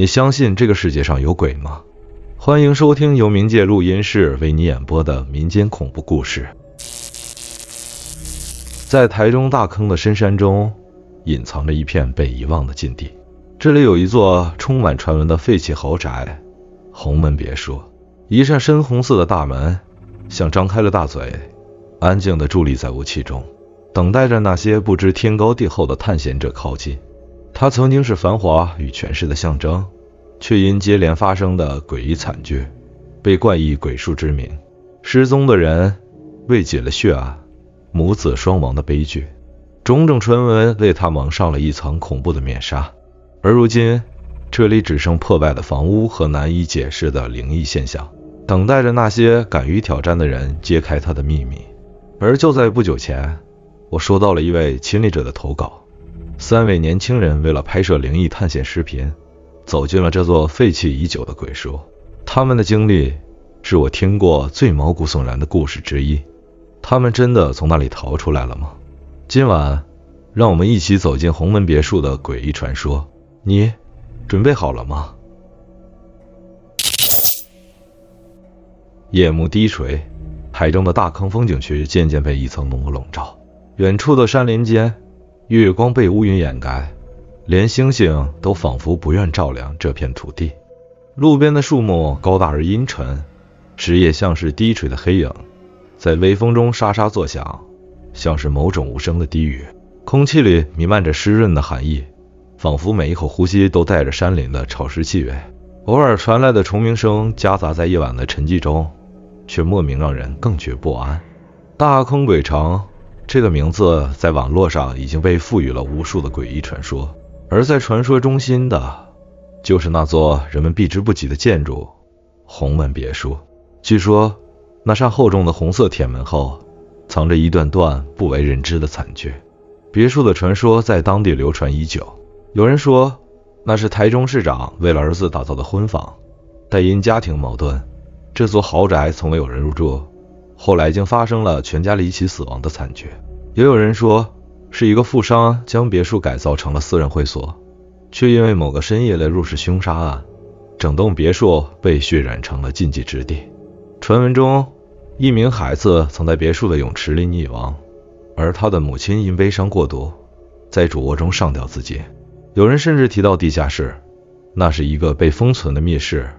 你相信这个世界上有鬼吗？欢迎收听由冥界录音室为你演播的民间恐怖故事。在台中大坑的深山中，隐藏着一片被遗忘的禁地。这里有一座充满传闻的废弃豪宅——鸿门别墅。一扇深红色的大门，像张开了大嘴，安静地伫立在雾气中，等待着那些不知天高地厚的探险者靠近。它曾经是繁华与权势的象征，却因接连发生的诡异惨剧，被冠以鬼术之名。失踪的人，未解了血案，母子双亡的悲剧，种种传闻为它蒙上了一层恐怖的面纱。而如今，这里只剩破败的房屋和难以解释的灵异现象，等待着那些敢于挑战的人揭开它的秘密。而就在不久前，我收到了一位亲历者的投稿。3位年轻人为了拍摄灵异探险视频，走进了这座废弃已久的鬼墅。他们的经历是我听过最毛骨悚然的故事之一。他们真的从那里逃出来了吗？今晚，让我们一起走进鸿门别墅的诡异传说。你准备好了吗？夜幕低垂，海中的大坑风景区渐渐被一层浓雾笼罩。远处的山林间，月光被乌云掩盖，连星星都仿佛不愿照亮这片土地。路边的树木高大而阴沉，枝叶像是低垂的黑影，在微风中沙沙作响，像是某种无声的低语。空气里弥漫着湿润的寒意，仿佛每一口呼吸都带着山林的潮湿气味。偶尔传来的虫鸣声夹杂在夜晚的沉寂中，却莫名让人更觉不安。大坑鬼城这个名字在网络上已经被赋予了无数的诡异传说，而在传说中心的就是那座人们避之不及的建筑——鸿门别墅。据说那扇厚重的红色铁门后藏着一段段不为人知的惨剧。别墅的传说在当地流传已久，有人说那是台中市长为了儿子打造的婚房，但因家庭矛盾，这座豪宅从未有人入住，后来竟发生了全家离奇死亡的惨剧。也有人说是一个富商将别墅改造成了私人会所，却因为某个深夜的入室凶杀案，整栋别墅被血染成了禁忌之地。传闻中，一名孩子曾在别墅的泳池里溺亡，而他的母亲因悲伤过度，在主卧中上吊自尽。有人甚至提到地下室，那是一个被封存的密室，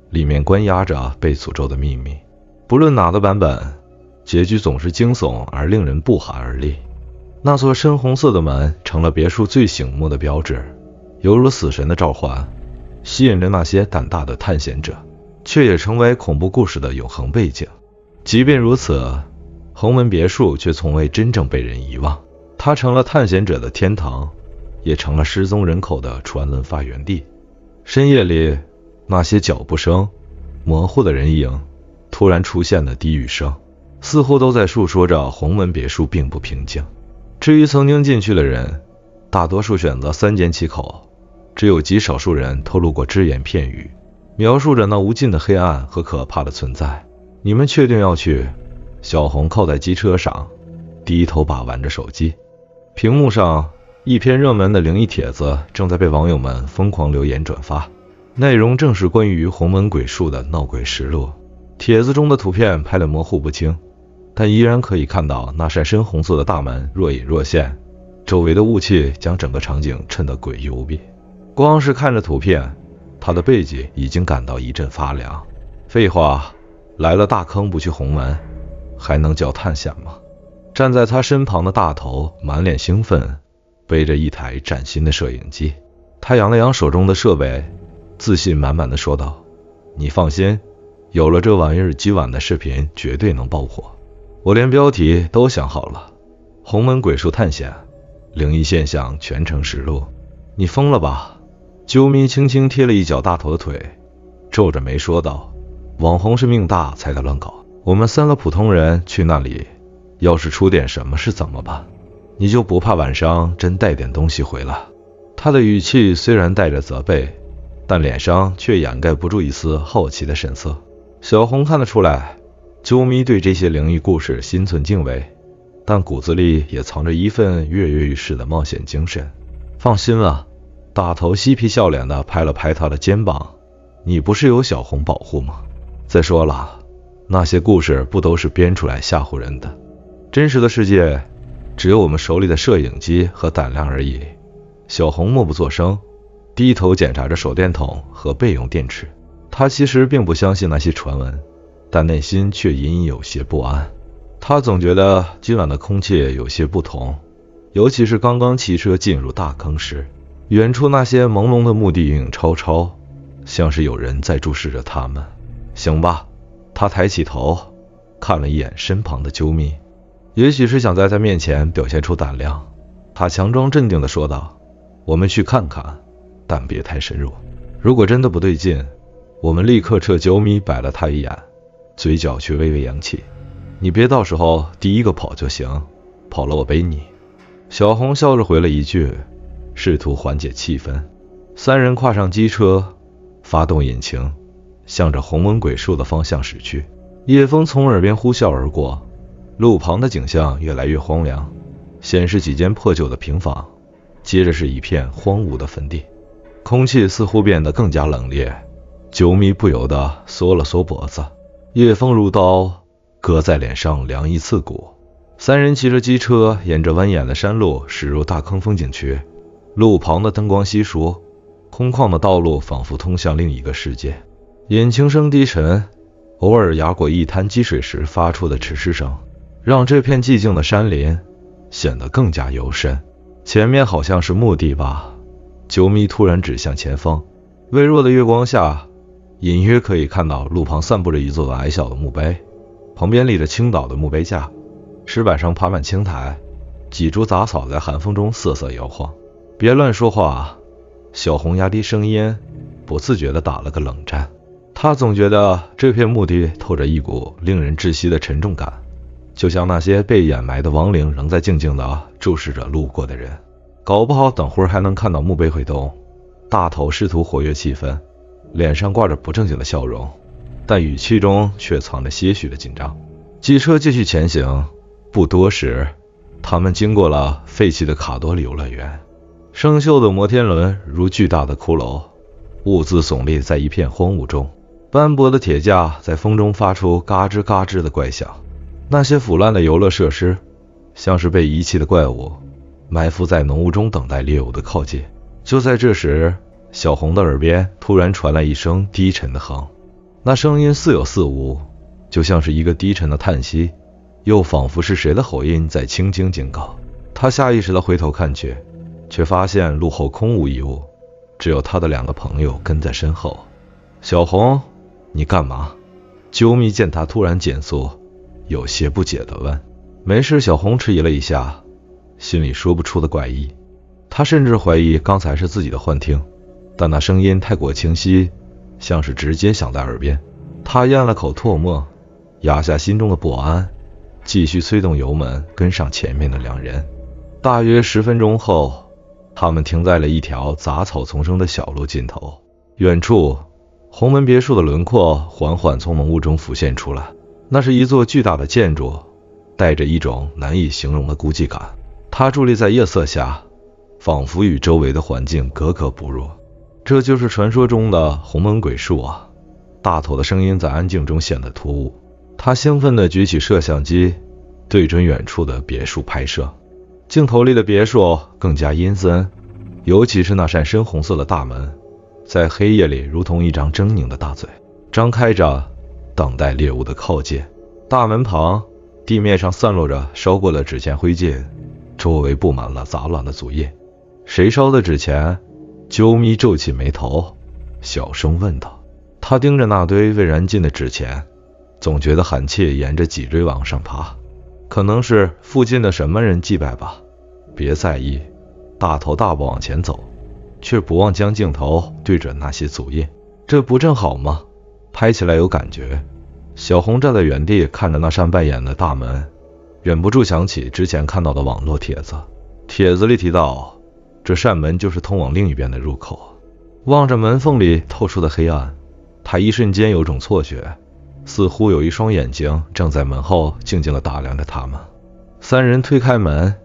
里面关押着被诅咒的秘密。不论哪个版本，结局总是惊悚而令人不寒而栗。那座深红色的门成了别墅最醒目的标志，犹如死神的召唤，吸引着那些胆大的探险者，却也成为恐怖故事的永恒背景。即便如此，鸿门别墅却从未真正被人遗忘，它成了探险者的天堂，也成了失踪人口的传闻发源地。深夜里，那些脚步声、模糊的人影、突然出现的低语声，似乎都在诉说着鸿门别墅并不平静。至于曾经进去的人，大多数选择三缄其口，只有极少数人透露过只言片语，描述着那无尽的黑暗和可怕的存在。你们确定要去？小红靠在机车上，低头把玩着手机。屏幕上，一篇热门的灵异帖子正在被网友们疯狂留言转发，内容正是关于鸿门鬼墅的闹鬼实录。帖子中的图片拍得模糊不清，但依然可以看到那扇深红色的大门若隐若现，周围的雾气将整个场景衬得诡异无比。光是看着图片，他的背脊已经感到一阵发凉。废话，来了大坑不去鸿门，还能叫探险吗？站在他身旁的大头满脸兴奋，背着一台崭新的摄影机。他扬了扬手中的设备，自信满满的说道：“你放心，有了这玩意儿，今晚的视频绝对能爆火。我连标题都想好了，鸿门鬼术探险，灵异现象全程实录。你疯了吧？”啾咪轻轻贴了一脚大头的腿，皱着眉说道：“网红是命大才敢乱搞，我们3个普通人去那里，要是出点什么事怎么办？你就不怕晚上真带点东西回来？”他的语气虽然带着责备，但脸上却掩盖不住一丝好奇的神色。小红看得出来，啾咪对这些灵异故事心存敬畏，但骨子里也藏着一份跃跃欲试的冒险精神。放心了，大头嬉皮笑脸的拍了拍他的肩膀，你不是有小红保护吗？再说了，那些故事不都是编出来吓唬人的？真实的世界只有我们手里的摄影机和胆量而已。小红默不作声，低头检查着手电筒和备用电池。他其实并不相信那些传闻，但内心却隐隐有些不安。他总觉得今晚的空气有些不同，尤其是刚刚骑车进入大坑时，远处那些朦胧的墓地影超超，像是有人在注视着他们。行吧，他抬起头看了一眼身旁的啾咪，也许是想在他面前表现出胆量，他强装镇定地说道，我们去看看，但别太深入，如果真的不对劲，我们立刻撤。啾咪摆了他一眼，嘴角却微微扬起，你别到时候第一个跑就行，跑了我背你。小红笑着回了一句，试图缓解气氛。三人跨上机车，发动引擎，向着红门鬼树的方向驶去。夜风从耳边呼啸而过，路旁的景象越来越荒凉，先是几间破旧的平房，接着是一片荒芜的坟地，空气似乎变得更加冷冽。啾咪不由得缩了缩脖子，夜风如刀割在脸上，凉意刺骨。三人骑着机车沿着蜿蜒的山路驶入大坑风景区，路旁的灯光稀疏，空旷的道路仿佛通向另一个世界。引擎声低沉，偶尔压过一滩积水时发出的哧哧声，让这片寂静的山林显得更加幽深。前面好像是墓地吧？啾咪突然指向前方，微弱的月光下，隐约可以看到路旁散布着一座矮小的墓碑，旁边立着青岛的墓碑架，石板上爬满青苔，几株杂草在寒风中瑟瑟摇晃。别乱说话！小红压低声音，不自觉地打了个冷战。他总觉得这片墓地透着一股令人窒息的沉重感，就像那些被掩埋的亡灵仍在静静地注视着路过的人。搞不好等会儿还能看到墓碑会动。大头试图活跃气氛，脸上挂着不正经的笑容，但语气中却藏着些许的紧张。机车继续前行，不多时，他们经过了废弃的卡多里游乐园。生锈的摩天轮如巨大的骷髅，兀自耸立在一片荒芜中。斑驳的铁架在风中发出嘎吱嘎吱的怪响。那些腐烂的游乐设施像是被遗弃的怪物，埋伏在浓雾中等待猎物的靠近。就在这时，小红的耳边突然传来一声低沉的哼，那声音似有似无，就像是一个低沉的叹息，又仿佛是谁的喉音在轻轻警告。他下意识地回头看去，却发现路后空无一物，只有他的两个朋友跟在身后。小红，你干嘛？啾咪见他突然减速，有些不解地问。没事。小红迟疑了一下，心里说不出的怪异。他甚至怀疑刚才是自己的幻听，但那声音太过清晰，像是直接响在耳边。他咽了口唾沫，压下心中的不安，继续催动油门跟上前面的两人。大约10分钟后，他们停在了一条杂草丛生的小路尽头。远处，红门别墅的轮廓缓缓从浓雾中浮现出来，那是一座巨大的建筑，带着一种难以形容的孤寂感。它伫立在夜色下，仿佛与周围的环境格格不入。这就是传说中的红门鬼树啊！大头的声音在安静中显得突兀。他兴奋地举起摄像机，对准远处的别墅拍摄。镜头里的别墅更加阴森，尤其是那扇深红色的大门，在黑夜里如同一张狰狞的大嘴，张开着，等待猎物的靠近。大门旁，地面上散落着烧过的纸钱灰烬，周围布满了杂乱的足印。谁烧的纸钱？啾咪皱起眉头，小声问道。他盯着那堆未燃尽的纸钱，总觉得寒气沿着脊椎往上爬，可能是附近的什么人祭拜吧。别在意。大头大步往前走，却不忘将镜头对准那些足印。这不正好吗？拍起来有感觉。小红站在原地看着那扇半掩的大门，忍不住想起之前看到的网络帖子。帖子里提到，这扇门就是通往另一边的入口。望着门缝里透出的黑暗，他一瞬间有种错觉，似乎有一双眼睛正在门后静静地打量着他们。三人推开门，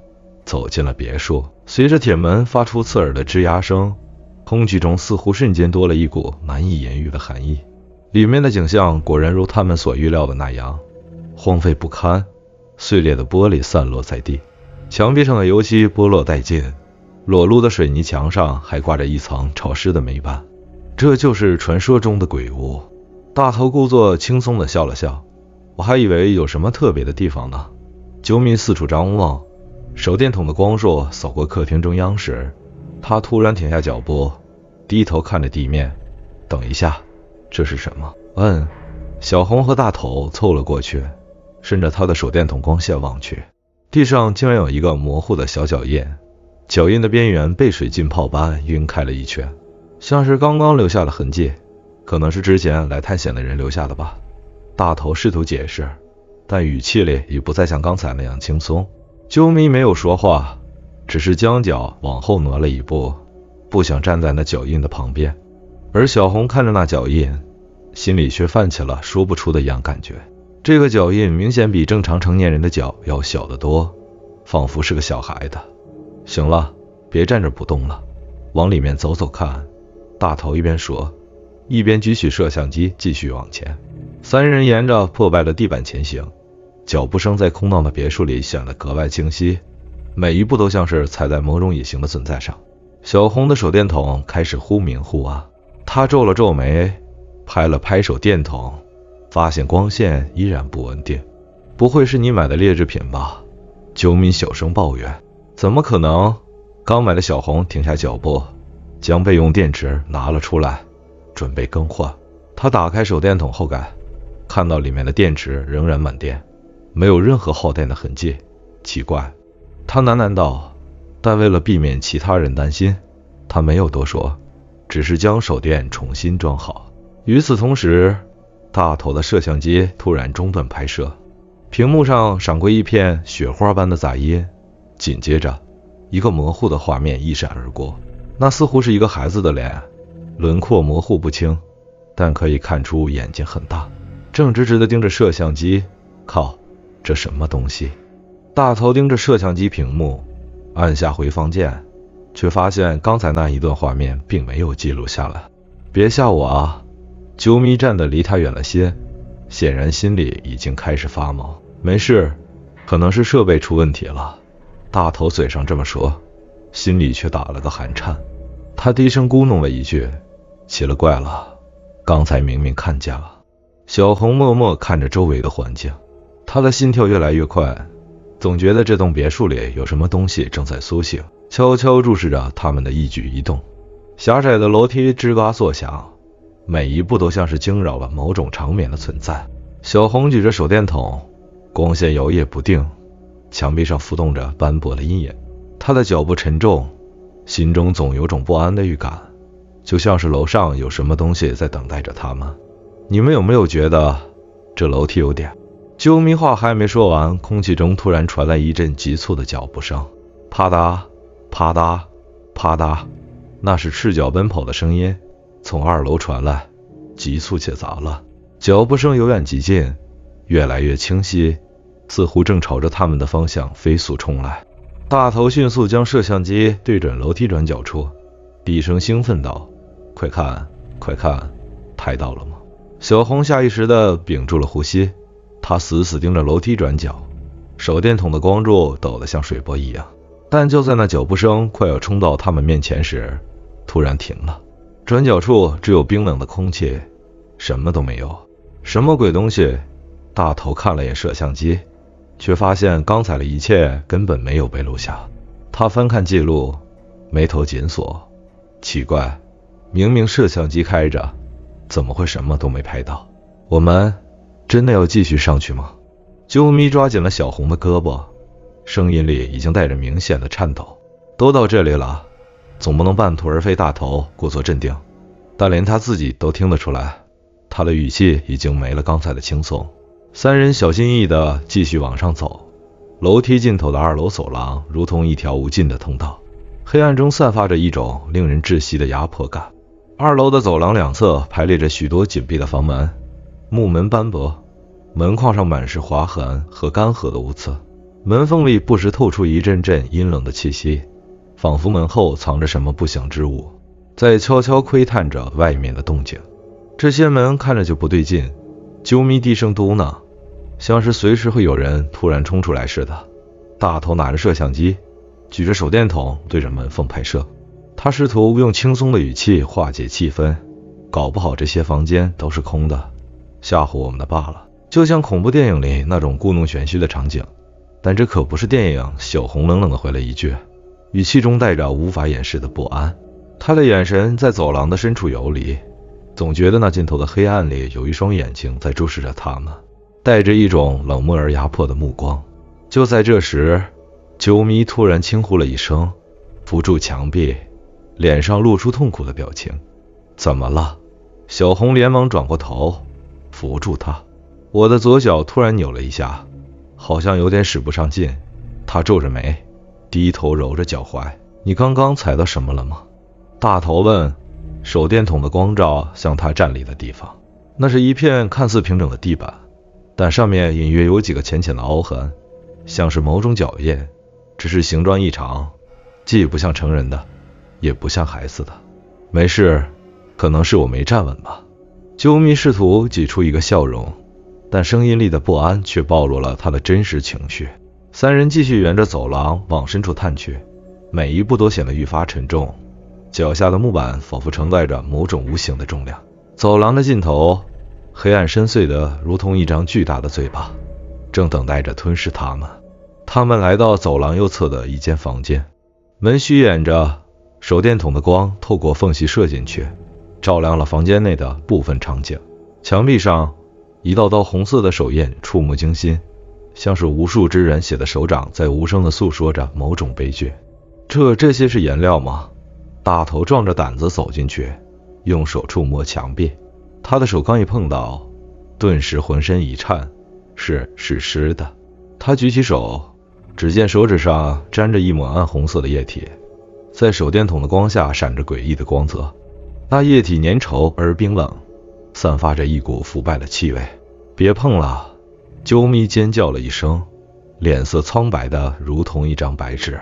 走进了别墅。随着铁门发出刺耳的吱呀声，空气中似乎瞬间多了一股难以言喻的寒意。里面的景象果然如他们所预料的那样，荒废不堪，碎裂的玻璃散落在地，墙壁上的油漆剥落殆尽，裸露的水泥墙上还挂着一层潮湿的霉斑。这就是传说中的鬼屋。大头故作轻松地笑了笑，我还以为有什么特别的地方呢。九米四处张望，手电筒的光束扫过客厅中央时，他突然停下脚步，低头看着地面。等一下，这是什么？小红和大头凑了过去，顺着他的手电筒光线望去，地上竟然有一个模糊的小脚印，脚印的边缘被水浸泡般晕开了一圈，像是刚刚留下的痕迹，可能是之前来探险的人留下的吧。大头试图解释，但语气里已不再像刚才那样轻松。啾咪没有说话，只是将脚往后挪了一步，不想站在那脚印的旁边。而小红看着那脚印，心里却泛起了说不出的一样感觉。这个脚印明显比正常成年人的脚要小得多，仿佛是个小孩的。行了，别站着不动了，往里面走走看。大头一边说，一边举起摄像机继续往前。三人沿着破败的地板前行，脚步声在空荡的别墅里显得格外清晰，每一步都像是踩在某种隐形的存在上。小红的手电筒开始忽明忽暗，她皱了皱眉，拍了拍手电筒，发现光线依然不稳定。不会是你买的劣质品吧？九米小声抱怨。怎么可能？刚买的小红停下脚步，将备用电池拿了出来，准备更换。他打开手电筒后盖，看到里面的电池仍然满电，没有任何耗电的痕迹。奇怪，他喃喃道，但为了避免其他人担心，他没有多说，只是将手电重新装好。与此同时，大头的摄像机突然中断拍摄，屏幕上闪过一片雪花般的杂音，紧接着一个模糊的画面一闪而过，那似乎是一个孩子的脸，轮廓模糊不清，但可以看出眼睛很大，正直直地盯着摄像机。靠，这什么东西？大头盯着摄像机屏幕，按下回放键，却发现刚才那一段画面并没有记录下来。别吓我啊！啾咪站得离他远了些，显然心里已经开始发毛。没事，可能是设备出问题了。大头嘴上这么说，心里却打了个寒颤。他低声咕哝了一句，奇了怪了，刚才明明看见了。小红默默看着周围的环境，她的心跳越来越快，总觉得这栋别墅里有什么东西正在苏醒，悄悄注视着他们的一举一动。狭窄的楼梯吱嘎作响，每一步都像是惊扰了某种长眠的存在。小红举着手电筒，光线摇曳不定，墙壁上浮动着斑驳的阴影。她的脚步沉重，心中总有种不安的预感，就像是楼上有什么东西在等待着他们。你们有没有觉得这楼梯有点……啾咪话还没说完，空气中突然传来一阵急促的脚步声，啪嗒啪嗒啪嗒，那是赤脚奔跑的声音，从2楼传来，急促且杂乱。脚步声由远及近，越来越清晰，似乎正朝着他们的方向飞速冲来。大头迅速将摄像机对准楼梯转角处，低声兴奋道，快看快看，拍到了吗？小红下意识地屏住了呼吸，她死死盯着楼梯转角，手电筒的光柱抖得像水波一样。但就在那脚步声快要冲到他们面前时，突然停了。转角处只有冰冷的空气，什么都没有。什么鬼东西？大头看了眼摄像机，却发现刚才的一切根本没有被录下。他翻看记录，眉头紧锁。奇怪，明明摄像机开着，怎么会什么都没拍到？我们真的要继续上去吗？啾咪抓紧了小红的胳膊，声音里已经带着明显的颤抖。都到这里了，总不能半途而废。大头故作镇定，但连他自己都听得出来，他的语气已经没了刚才的轻松。三人小心翼翼地继续往上走，楼梯尽头的2楼走廊如同一条无尽的通道，黑暗中散发着一种令人窒息的压迫感。2楼的走廊两侧排列着许多紧闭的房门，木门斑驳，门框上满是划痕和干涸的污渍，门缝里不时透出一阵阵阴冷的气息，仿佛门后藏着什么不祥之物。在悄悄窥探着外面的动静。这些门看着就不对劲，啾咪低声嘟囔，像是随时会有人突然冲出来似的。大头拿着摄像机，举着手电筒对着门缝拍摄。他试图用轻松的语气化解气氛，搞不好这些房间都是空的，吓唬我们的罢了，就像恐怖电影里那种故弄玄虚的场景。但这可不是电影。小红冷冷地回了一句，语气中带着无法掩饰的不安。他的眼神在走廊的深处游离，总觉得那尽头的黑暗里有一双眼睛在注视着他们，带着一种冷漠而压迫的目光。就在这时，啾咪突然轻呼了一声，扶住墙壁，脸上露出痛苦的表情。怎么了？小红连忙转过头，扶住他。我的左脚突然扭了一下，好像有点使不上劲。他皱着眉，低头揉着脚踝。你刚刚踩到什么了吗？大头问。手电筒的光照向他站立的地方，那是一片看似平整的地板，但上面隐约有几个浅浅的凹痕，像是某种脚印，只是形状异常，既不像成人的，也不像孩子的。没事，可能是我没站稳吧。啾咪试图挤出一个笑容，但声音里的不安却暴露了他的真实情绪。三人继续沿着走廊往深处探去，每一步都显得愈发沉重，脚下的木板仿佛承载着某种无形的重量。走廊的尽头，黑暗深邃的如同一张巨大的嘴巴，正等待着吞噬他们。他们来到走廊右侧的一间房间，门虚掩着，手电筒的光透过缝隙射进去，照亮了房间内的部分场景。墙壁上一道道红色的手印触目惊心，像是无数只人血的手掌在无声地诉说着某种悲剧。这些是颜料吗？大头壮着胆子走进去，用手触摸墙壁。他的手刚一碰到，顿时浑身一颤，是湿的。他举起手，只见手指上沾着一抹暗红色的液体，在手电筒的光下闪着诡异的光泽。那液体粘稠而冰冷，散发着一股腐败的气味。别碰了！啾咪尖叫了一声，脸色苍白的如同一张白纸。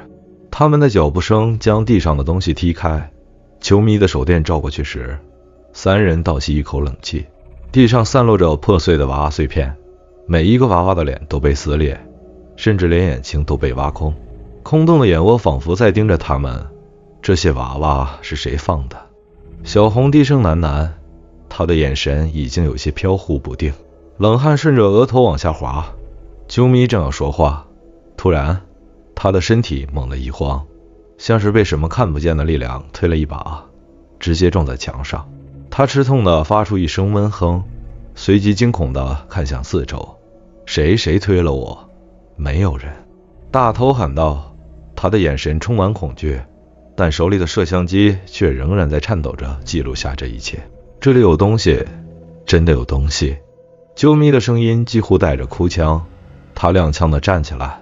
他们的脚步声将地上的东西踢开，啾咪的手电照过去时，三人倒吸一口冷气。地上散落着破碎的娃娃碎片，每一个娃娃的脸都被撕裂，甚至连眼睛都被挖空，空洞的眼窝仿佛在盯着他们。这些娃娃是谁放的？小红低声喃喃，她的眼神已经有些飘忽不定，冷汗顺着额头往下滑。啾咪正要说话，突然他的身体猛地一晃，像是被什么看不见的力量推了一把，直接撞在墙上。他吃痛地发出一声闷哼，随即惊恐地看向四周。谁推了我？没有人。大头喊道，他的眼神充满恐惧，但手里的摄像机却仍然在颤抖着记录下这一切。这里有东西，真的有东西。啾咪的声音几乎带着哭腔，他踉跄地站起来，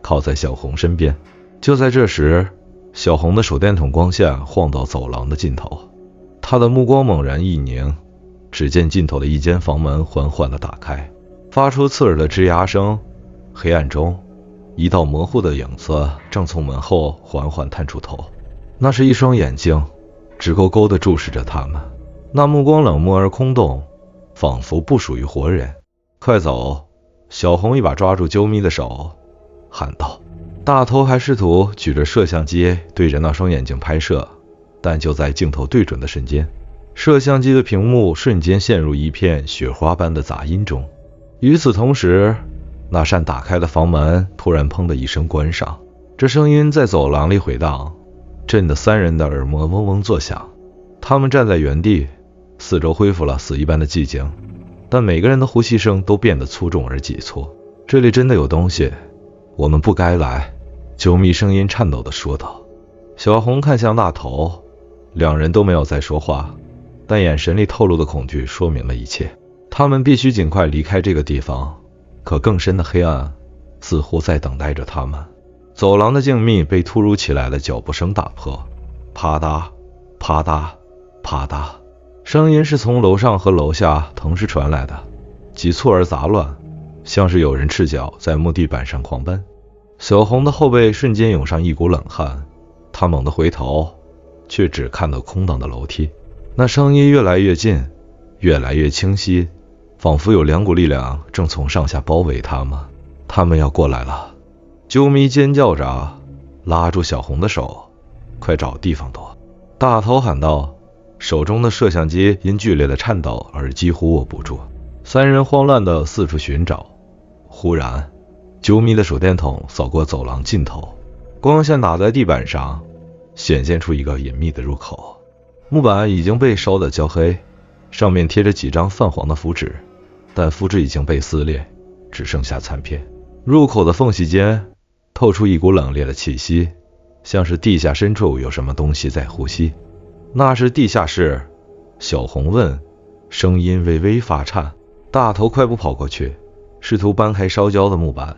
靠在小红身边。就在这时，小红的手电筒光线晃到走廊的尽头，他的目光猛然一凝，只见尽头的一间房门缓缓地打开，发出刺耳的吱呀声。黑暗中，一道模糊的影子正从门后缓缓探出头，那是一双眼睛，直勾勾地注视着他们。那目光冷漠而空洞，仿佛不属于活人。快走！小红一把抓住啾咪的手，喊道。大头还试图举着摄像机对着那双眼睛拍摄，但就在镜头对准的瞬间，摄像机的屏幕瞬间陷入一片雪花般的杂音中。与此同时，那扇打开的房门突然砰的一声关上，这声音在走廊里回荡，震得三人的耳膜嗡嗡作响。他们站在原地，四周恢复了死一般的寂静，但每个人的呼吸声都变得粗重而急促。这里真的有东西，我们不该来。啾咪声音颤抖地说道。小红看向大头，两人都没有再说话，但眼神里透露的恐惧说明了一切。他们必须尽快离开这个地方，可更深的黑暗似乎在等待着他们。走廊的静谧被突如其来的脚步声打破，啪嗒啪嗒啪嗒，声音是从楼上和楼下同时传来的，急促而杂乱，像是有人赤脚在木地板上狂奔。小红的后背瞬间涌上一股冷汗，她猛地回头，却只看到空荡的楼梯。那声音越来越近，越来越清晰，仿佛有两股力量正从上下包围他们。他们要过来了！啾咪尖叫着，拉住小红的手，快找地方躲！大头喊道，手中的摄像机因剧烈的颤抖而几乎握不住。三人慌乱地四处寻找。忽然，啾咪的手电筒扫过走廊尽头，光线打在地板上，显现出一个隐秘的入口。木板已经被烧得焦黑，上面贴着几张泛黄的符纸，但符纸已经被撕裂，只剩下残片。入口的缝隙间透出一股冷冽的气息，像是地下深处有什么东西在呼吸。那是地下室？小红问，声音微微发颤。大头快步跑过去，试图搬开烧焦的木板，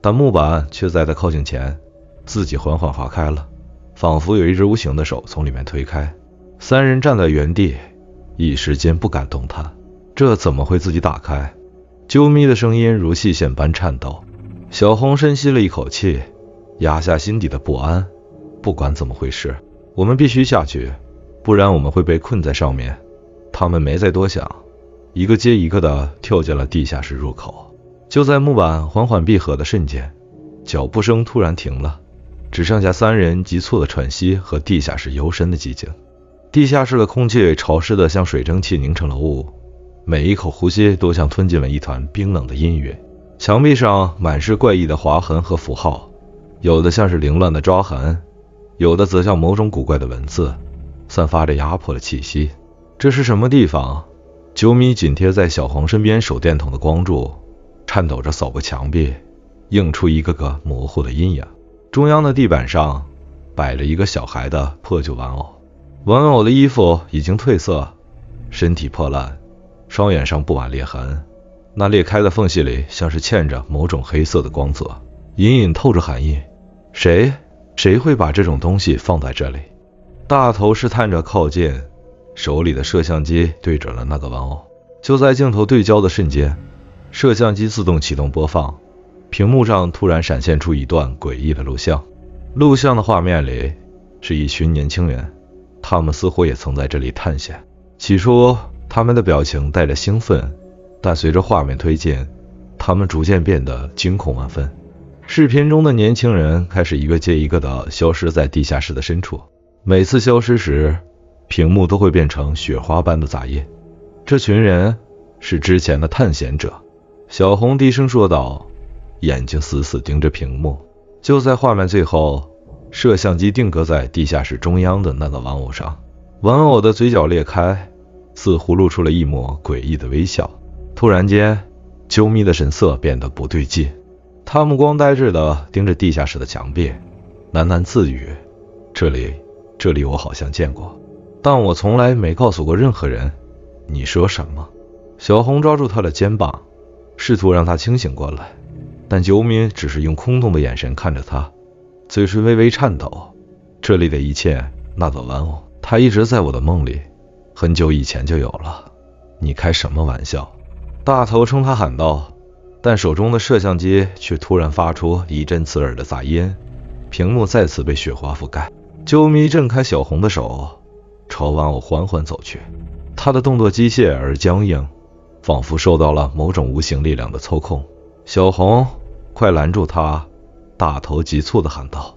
但木板却在他靠近前自己缓缓划开了，仿佛有一只无形的手从里面推开。三人站在原地，一时间不敢动弹。这怎么会自己打开？啾咪的声音如细线般颤抖。小红深吸了一口气，压下心底的不安。不管怎么回事，我们必须下去，不然我们会被困在上面。他们没再多想，一个接一个的跳进了地下室入口。就在木板缓缓闭合的瞬间，脚步声突然停了，只剩下三人急促的喘息和地下室幽深的寂静。地下室的空气潮湿的像水蒸气凝成了雾，每一口呼吸都像吞进了一团冰冷的阴云。墙壁上满是怪异的划痕和符号，有的像是凌乱的抓痕，有的则像某种古怪的文字，散发着压迫的气息。这是什么地方？啾咪紧贴在小红身边手电筒的光柱，颤抖着扫过墙壁，映出一个个模糊的阴影。中央的地板上摆了一个小孩的破旧玩偶，玩偶的衣服已经褪色，身体破烂，双眼上布满裂痕，那裂开的缝隙里像是嵌着某种黑色的光泽，隐隐透着寒意。谁会把这种东西放在这里？大头试探着靠近，手里的摄像机对准了那个玩偶。就在镜头对焦的瞬间，摄像机自动启动播放，屏幕上突然闪现出一段诡异的录像。录像的画面里是一群年轻人，他们似乎也曾在这里探险。起初他们的表情带着兴奋，但随着画面推进，他们逐渐变得惊恐万分。视频中的年轻人开始一个接一个的消失在地下室的深处，每次消失时，屏幕都会变成雪花般的杂音。这群人是之前的探险者，小红低声说道，眼睛死死盯着屏幕。就在画面最后，摄像机定格在地下室中央的那个玩偶上，玩偶的嘴角裂开，似乎露出了一抹诡异的微笑。突然间，啾咪的神色变得不对劲，他目光呆滞地盯着地下室的墙壁，喃喃自语，这里我好像见过，但我从来没告诉过任何人。你说什么？小红抓住他的肩膀，试图让他清醒过来，但啾咪只是用空洞的眼神看着他，嘴唇微微颤抖。这里的一切，那个玩偶，它一直在我的梦里，很久以前就有了。你开什么玩笑？大头冲他喊道，但手中的摄像机却突然发出一阵刺耳的杂音，屏幕再次被雪花覆盖。啾咪挣开小红的手，朝玩偶缓缓走去，他的动作机械而僵硬，仿佛受到了某种无形力量的操控。小红，快拦住他！大头急促地喊道。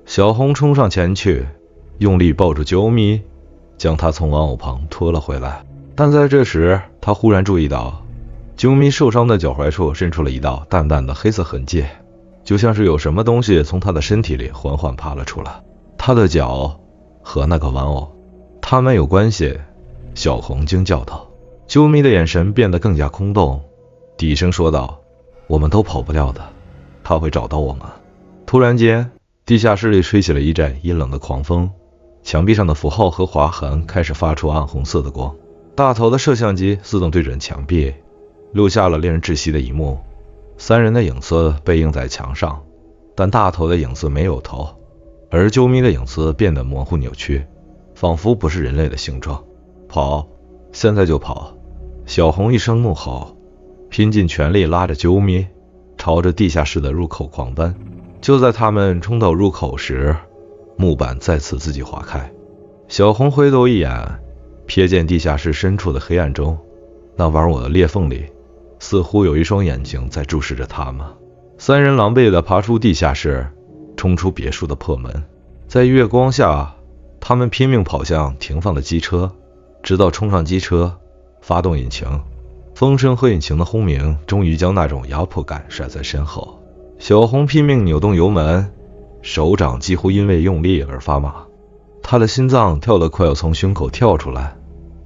小红冲上前去，用力抱住啾咪，将他从玩偶旁拖了回来。但在这时，他忽然注意到啾咪受伤的脚踝处渗出了一道淡淡的黑色痕迹，就像是有什么东西从他的身体里缓缓爬了出来。他的脚和那个玩偶，他们有关系。小红惊叫道。啾咪的眼神变得更加空洞，低声说道，我们都跑不掉的，他会找到我们。突然间，地下室里吹起了一阵阴冷的狂风，墙壁上的符号和划痕开始发出暗红色的光。大头的摄像机自动对准墙壁，录下了令人窒息的一幕。三人的影子被映在墙上，但大头的影子没有头，而啾咪的影子变得模糊扭曲，仿佛不是人类的形状。跑，现在就跑！小红一声怒吼，拼尽全力拉着啾咪朝着地下室的入口狂奔。就在他们冲到入口时，木板再次自己划开，小红回头一眼，瞥见地下室深处的黑暗中，那玩我的裂缝里，似乎有一双眼睛在注视着他们。三人狼狈地爬出地下室，冲出别墅的破门。在月光下，他们拼命跑向停放的机车，直到冲上机车，发动引擎。风声和引擎的轰鸣终于将那种压迫感甩在身后。小红拼命扭动油门，手掌几乎因为用力而发麻，他的心脏跳得快要从胸口跳出来，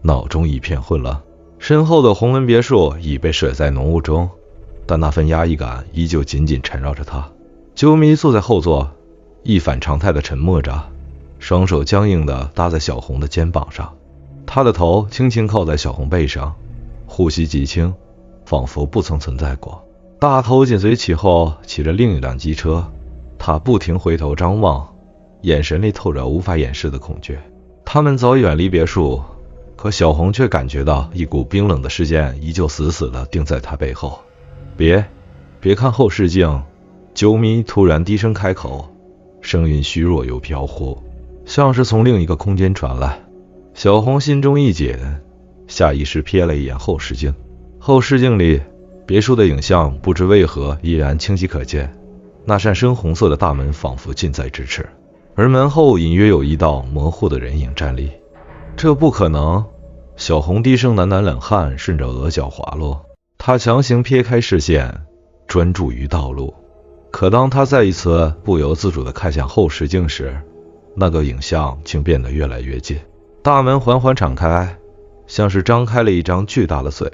脑中一片混乱。身后的红门别墅已被甩在浓雾中，但那份压抑感依旧紧紧缠绕着他。啾咪坐在后座，一反常态的沉默着，双手僵硬地搭在小红的肩膀上，他的头轻轻靠在小红背上，呼吸极轻，仿佛不曾存在过。大头紧随其后骑着另一辆机车，他不停回头张望，眼神里透着无法掩饰的恐惧。他们早已远离别墅，可小红却感觉到一股冰冷的视线依旧死死地定在他背后。别看后视镜，啾咪突然低声开口，声音虚弱又飘忽，像是从另一个空间传来。小红心中一紧，下意识瞥了一眼后视镜。后视镜里，别墅的影像不知为何依然清晰可见，那扇深红色的大门仿佛近在咫尺，而门后隐约有一道模糊的人影站立。这不可能！小红低声喃喃，冷汗顺着额角滑落。她强行撇开视线，专注于道路。可当她再一次不由自主地看向后视镜时，那个影像竟变得越来越近。大门缓缓敞开，像是张开了一张巨大的嘴。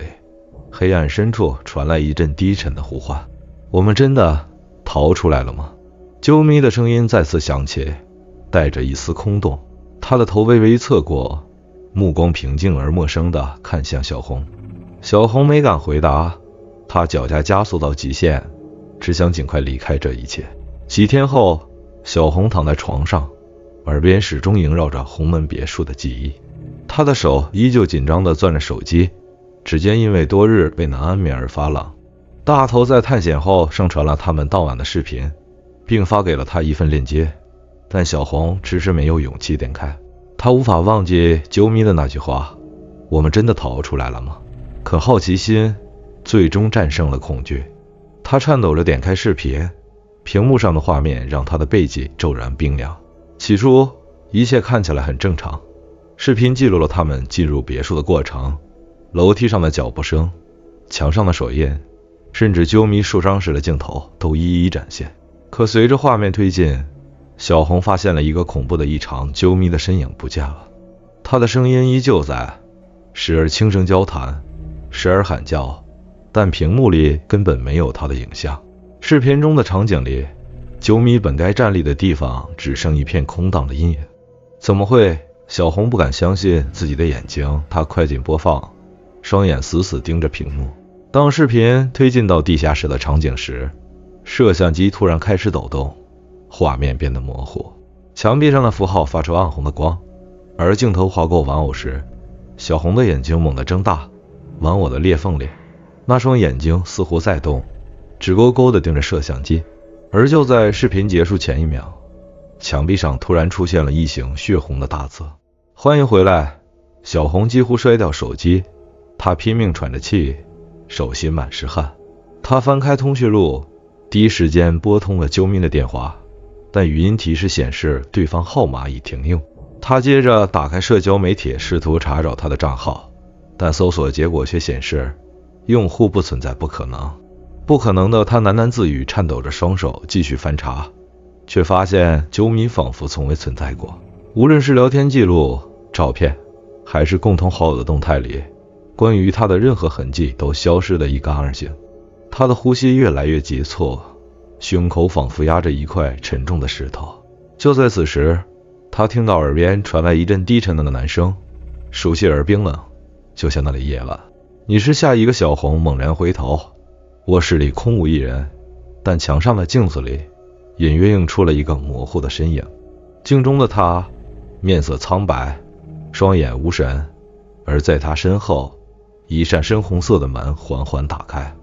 黑暗深处传来一阵低沉的呼唤：“我们真的逃出来了吗？”啾咪的声音再次响起，带着一丝空洞。他的头微微侧过，目光平静而陌生地看向小红。小红没敢回答，她脚下加速到极限，只想尽快离开这一切。几天后，小红躺在床上，耳边始终萦绕着红门别墅的记忆。她的手依旧紧张地攥着手机，指尖因为多日被难安眠而发冷。大头在探险后上传了他们当晚的视频，并发给了他一份链接，但小红迟迟没有勇气点开。他无法忘记啾咪的那句话：“我们真的逃出来了吗？”可好奇心最终战胜了恐惧。他颤抖着点开视频，屏幕上的画面让他的背脊骤然冰凉。起初一切看起来很正常，视频记录了他们进入别墅的过程，楼梯上的脚步声，墙上的手印，甚至啾咪受伤时的镜头都一一展现。可随着画面推进，小红发现了一个恐怖的异常：啾咪的身影不见了。他的声音依旧在，时而轻声交谈，时而喊叫，但屏幕里根本没有他的影像。视频中的场景里，啾咪本该站立的地方只剩一片空荡的阴影。怎么会？小红不敢相信自己的眼睛，她快进播放，双眼死死盯着屏幕。当视频推进到地下室的场景时，摄像机突然开始抖动，画面变得模糊，墙壁上的符号发出暗红的光，而镜头划过玩偶时，小红的眼睛猛地睁大，玩偶的裂缝里，那双眼睛似乎在动，直勾勾地盯着摄像机。而就在视频结束前一秒，墙壁上突然出现了一行血红的大字：“欢迎回来。”小红几乎摔掉手机，她拼命喘着气，手心满是汗。她翻开通讯录，第一时间拨通了啾咪的电话，但语音提示显示对方号码已停用。她接着打开社交媒体，试图查找他的账号，但搜索结果却显示用户不存在，不可能。不可能的，他喃喃自语，颤抖着双手继续翻查，却发现啾咪仿佛从未存在过。无论是聊天记录、照片，还是共同好友的动态里，关于他的任何痕迹都消失得一干二净。他的呼吸越来越急促，胸口仿佛压着一块沉重的石头。就在此时，他听到耳边传来一阵低沉的男声，熟悉而冰冷，就像那里夜晚。你是下一个？小红猛然回头，卧室里空无一人，但墙上的镜子里隐约映出了一个模糊的身影。镜中的他面色苍白，双眼无神，而在他身后，一扇深红色的门缓缓打开。